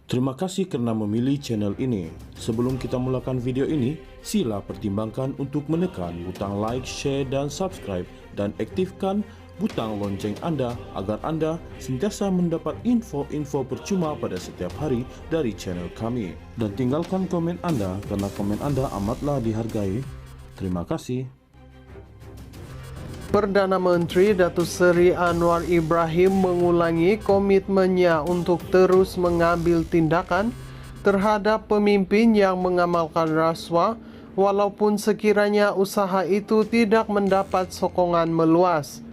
Terima kasih karena memilih channel ini. Sebelum kita mulakan video ini, sila pertimbangkan untuk menekan butang like, share, dan subscribe, dan aktifkan butang lonceng Anda agar Anda sentiasa mendapat info-info percuma pada setiap hari dari channel kami. Dan tinggalkan komen Anda karena komen Anda amatlah dihargai. Terima kasih. Perdana Menteri Datuk Seri Anwar Ibrahim mengulangi komitmennya untuk terus mengambil tindakan terhadap pemimpin yang mengamalkan rasuah walaupun sekiranya usaha itu tidak mendapat sokongan meluas.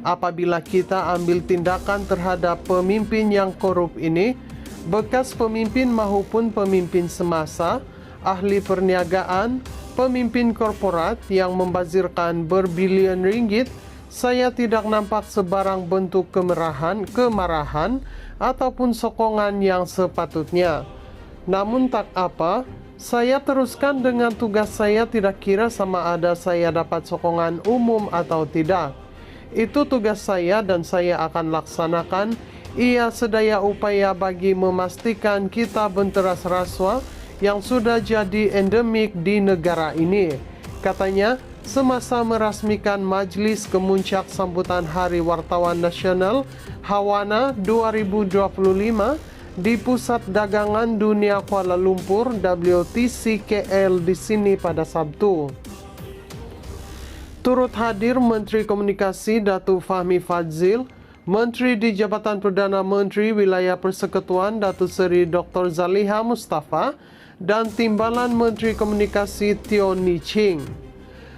Apabila kita ambil tindakan terhadap pemimpin yang korup ini, bekas pemimpin maupun pemimpin semasa, ahli perniagaan, pemimpin korporat yang membazirkan berbilion ringgit, saya tidak nampak sebarang bentuk kemarahan ataupun sokongan yang sepatutnya. Namun tak apa, saya teruskan dengan tugas saya, tidak kira sama ada saya dapat sokongan umum atau tidak. Itu tugas saya dan saya akan laksanakan. Ia sedaya upaya bagi memastikan kita benteras rasuah yang sudah jadi endemik di negara ini, katanya semasa merasmikan Majlis Kemuncak Sambutan Hari Wartawan Nasional Hawana 2025 di Pusat Dagangan Dunia Kuala Lumpur WTC KL di sini pada Sabtu. Turut hadir Menteri Komunikasi Datuk Fahmi Fadzil, Menteri di Jabatan Perdana Menteri Wilayah Persekutuan Datuk Seri Dr. Zaliha Mustafa, dan Timbalan Menteri Komunikasi Teo Ni Ching.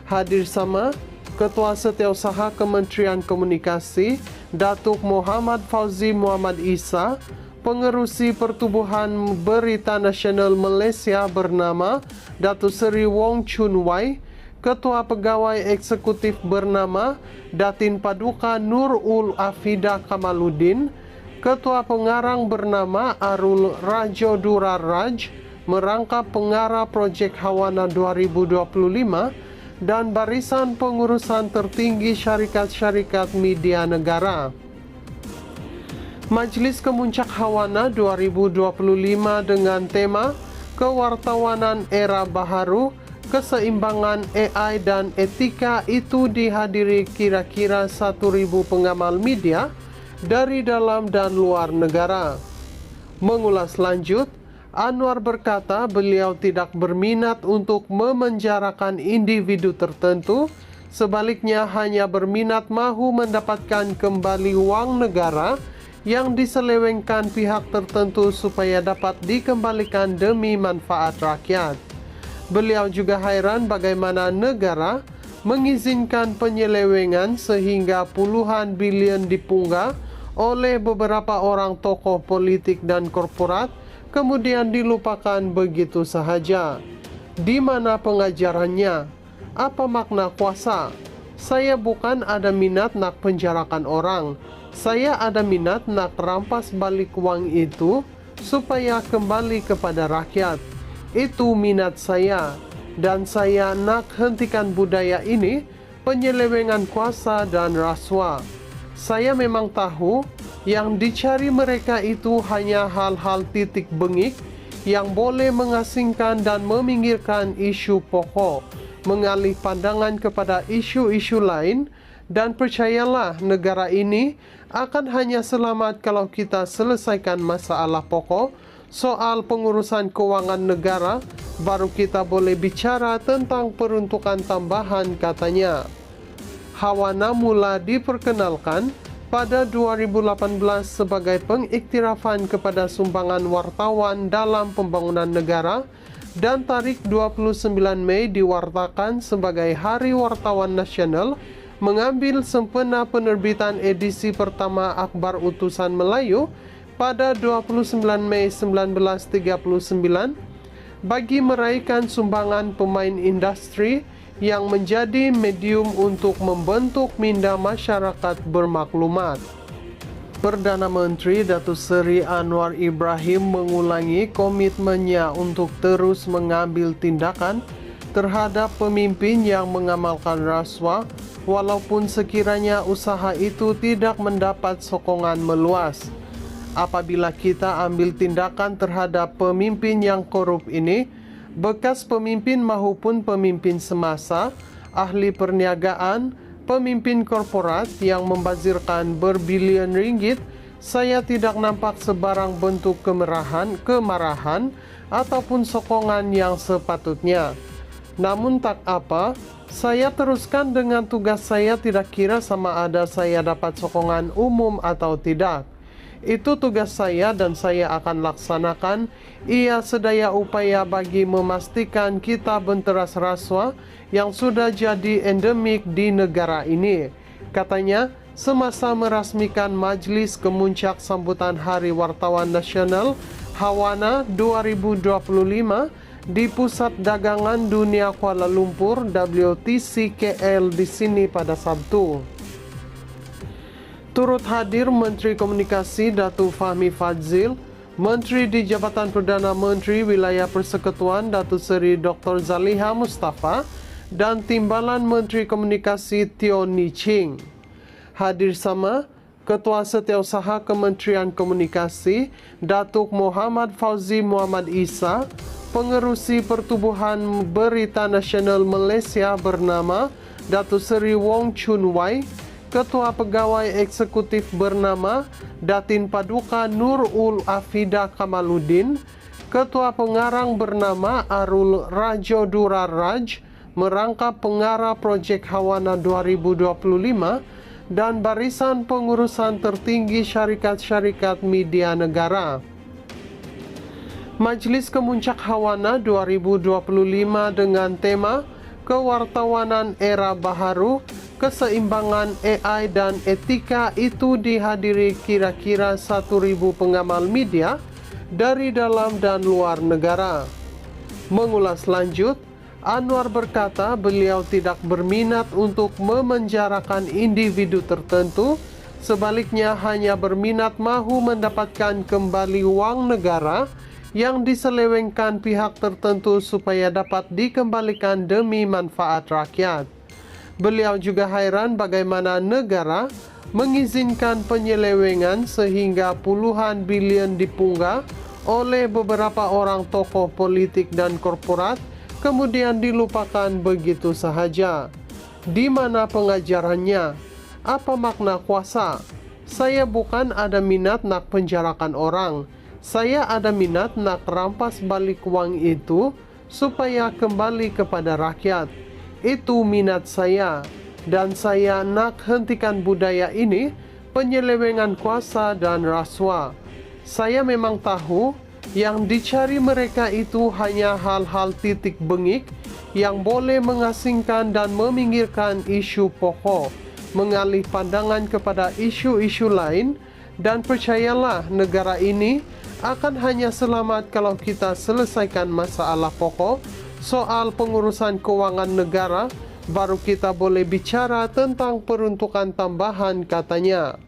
Hadir sama Ketua Setiausaha Kementerian Komunikasi Datuk Muhammad Fauzi Muhammad Isa, Pengerusi Pertubuhan Berita Nasional Malaysia bernama Datuk Seri Wong Chun Wai, Ketua Pegawai Eksekutif bernama Datin Paduka Nurul Afida Kamaluddin, Ketua Pengarang bernama Arul Rajo Durar Raj, merangkap pengarah projek Hawana 2025 dan barisan pengurusan tertinggi syarikat-syarikat media negara. Majlis Kemuncak Hawana 2025 dengan tema Kewartawanan Era Baharu, Keseimbangan AI dan Etika itu dihadiri kira-kira 1.000 pengamal media dari dalam dan luar negara. Mengulas lanjut, Anwar berkata beliau tidak berminat untuk memenjarakan individu tertentu, sebaliknya hanya berminat mahu mendapatkan kembali wang negara yang diselewengkan pihak tertentu supaya dapat dikembalikan demi manfaat rakyat. Beliau juga hairan bagaimana negara mengizinkan penyelewengan sehingga puluhan bilion dipunggah oleh beberapa orang tokoh politik dan korporat, kemudian dilupakan begitu sahaja. Di mana pengajarannya? Apa makna kuasa? Saya bukan ada minat nak penjarakan orang. Saya ada minat nak rampas balik wang itu supaya kembali kepada rakyat. Itu minat saya. Dan saya nak hentikan budaya ini, penyelewengan kuasa dan rasuah. Saya memang tahu yang dicari mereka itu hanya hal-hal titik bengik yang boleh mengasingkan dan meminggirkan isu pokok, mengalih pandangan kepada isu-isu lain, dan percayalah negara ini akan hanya selamat kalau kita selesaikan masalah pokok soal pengurusan keuangan negara, baru kita boleh bicara tentang peruntukan tambahan, katanya. Hawana mula diperkenalkan pada 2018 sebagai pengiktirafan kepada sumbangan wartawan dalam pembangunan negara, dan tarikh 29 Mei diwartakan sebagai Hari Wartawan Nasional, mengambil sempena penerbitan edisi pertama Akhbar Utusan Melayu pada 29 Mei 1939 bagi meraihkan sumbangan pemain industri yang menjadi medium untuk membentuk minda masyarakat bermaklumat. Perdana Menteri Datuk Seri Anwar Ibrahim mengulangi komitmennya untuk terus mengambil tindakan terhadap pemimpin yang mengamalkan rasuah walaupun sekiranya usaha itu tidak mendapat sokongan meluas. Apabila kita ambil tindakan terhadap pemimpin yang korup ini, bekas pemimpin maupun pemimpin semasa, ahli perniagaan, pemimpin korporat yang membazirkan berbilion ringgit, saya tidak nampak sebarang bentuk kemarahan ataupun sokongan yang sepatutnya. Namun tak apa, saya teruskan dengan tugas saya, tidak kira sama ada saya dapat sokongan umum atau tidak. Itu tugas saya dan saya akan laksanakan. Ia sedaya upaya bagi memastikan kita benteras rasuah yang sudah jadi endemik di negara ini, katanya semasa merasmikan Majlis Kemuncak Sambutan Hari Wartawan Nasional Hawana 2025 di Pusat Dagangan Dunia Kuala Lumpur WTC-KL di sini pada Sabtu. Turut hadir Menteri Komunikasi Datuk Fahmi Fadzil, Menteri di Jabatan Perdana Menteri Wilayah Persekutuan Datuk Seri Dr. Zaliha Mustafa dan Timbalan Menteri Komunikasi Teo Ni Ching. Hadir sama Ketua Setiausaha Kementerian Komunikasi Datuk Muhammad Fauzi Muhammad Isa, Pengerusi Pertubuhan Berita Nasional Malaysia bernama Datuk Seri Wong Chun Wai, Ketua Pegawai Eksekutif bernama Datin Paduka Nurul Afida Kamaluddin, Ketua Pengarang bernama Arul Rajo Durar Raj, merangkap pengarah projek Hawana 2025, dan barisan pengurusan tertinggi syarikat-syarikat media negara. Majlis Kemuncak Hawana 2025 dengan tema Kewartawanan Era Baharu, Keseimbangan AI dan Etika itu dihadiri kira-kira 1.000 pengamal media dari dalam dan luar negara. Mengulas lanjut, Anwar berkata beliau tidak berminat untuk memenjarakan individu tertentu, sebaliknya hanya berminat mahu mendapatkan kembali wang negara yang diselewengkan pihak tertentu supaya dapat dikembalikan demi manfaat rakyat. Beliau juga hairan bagaimana negara mengizinkan penyelewengan sehingga puluhan bilion dipunggah oleh beberapa orang tokoh politik dan korporat, kemudian dilupakan begitu sahaja. Di mana pengajarannya? Apa makna kuasa? Saya bukan ada minat nak penjarakan orang. Saya ada minat nak rampas balik wang itu supaya kembali kepada rakyat. Itu minat saya. Dan saya nak hentikan budaya ini, penyelewengan kuasa dan rasuah. Saya memang tahu yang dicari mereka itu hanya hal-hal titik bengik yang boleh mengasingkan dan meminggirkan isu pokok, mengalih pandangan kepada isu-isu lain, dan percayalah negara ini akan hanya selamat kalau kita selesaikan masalah pokok soal pengurusan keuangan negara, baru kita boleh bicara tentang peruntukan tambahan, katanya.